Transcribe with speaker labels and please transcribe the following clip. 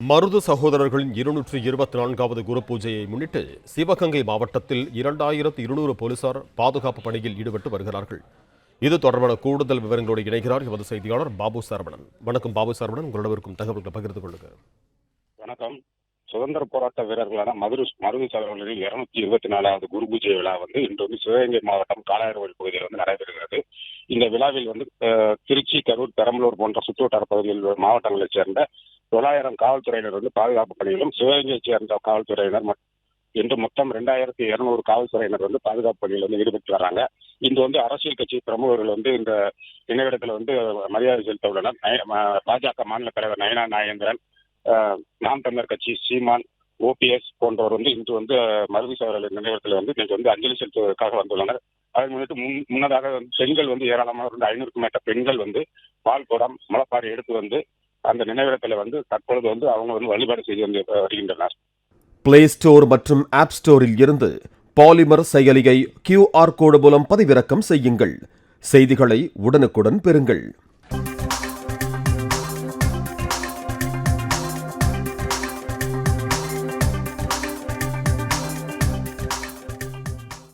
Speaker 1: மருது சகோதரர்களின் 224வது குரு பூஜையை முன்னிட்டு சிவகங்கை மாவட்டத்தில் 2200 போலீசார் பாதுகாப்பு பணியில் ஈடுபட்டு வருகிறார்கள். இது தொடர்பான கூடுதல் விவரங்களோடு இணைகிறார் எமது செய்தியாளர் பாபு சரவணன். வணக்கம் பாபு சரவணன், உங்களிடம் இருக்கும் தகவல்களை பகிர்ந்து கொள்ளுங்க.
Speaker 2: வணக்கம். சுதந்திர போராட்ட வீரர்களான மருது சகோதரர்களின் 224வது குரு பூஜை விழா இன்று சிவகங்கை மாவட்டம் காளையார்கோவில் பகுதியில் நடைபெறுகிறது. இந்த விழாவில் திருச்சி, கரூர், பெரம்பலூர் போன்ற சுற்றுவட்டார பகுதியில் மாவட்டங்களைச் சேர்ந்த 900 காவல்துறையினர் பாதுகாப்பு பணியிலும், சிவகங்கையைச் சேர்ந்த காவல்துறையினர் என்று மொத்தம் 2200 காவல்துறையினர் பாதுகாப்பு பணியில் ஈடுபட்டு வராங்க. இன்று அரசியல் கட்சி பிரமுகர்கள் இந்த நினைவிடத்தில் மரியாதை செலுத்த உள்ளனர். பாஜக மாநில தலைவர் நயனா நாகேந்திரன், நாம் தமிழர் கட்சி சீமான், OPS போன்றவர் இன்று மருது சகோதரர்களின் நினைவிடத்தில் இன்னைக்கு அஞ்சலி செலுத்துவதற்காக வந்துள்ளனர். அதை முன்னிட்டு முன்னதாக பெண்கள் ஏராளமாக 500க்கும் மேற்பட்ட பெண்கள் பால் குடம், முளைப்பாரி எடுத்து அந்த நினைவிடத்தில் தற்பொழுது அவங்க வழிபாடு செய்து வருகின்றனர்.
Speaker 1: பிளே ஸ்டோர் மற்றும் ஆப் ஸ்டோரில் இருந்து பாலிமர் செயலியை QR கோடு மூலம் பதிவிறக்கம் செய்யுங்கள். செய்திகளை உடனுக்குடன் பெறுங்கள்.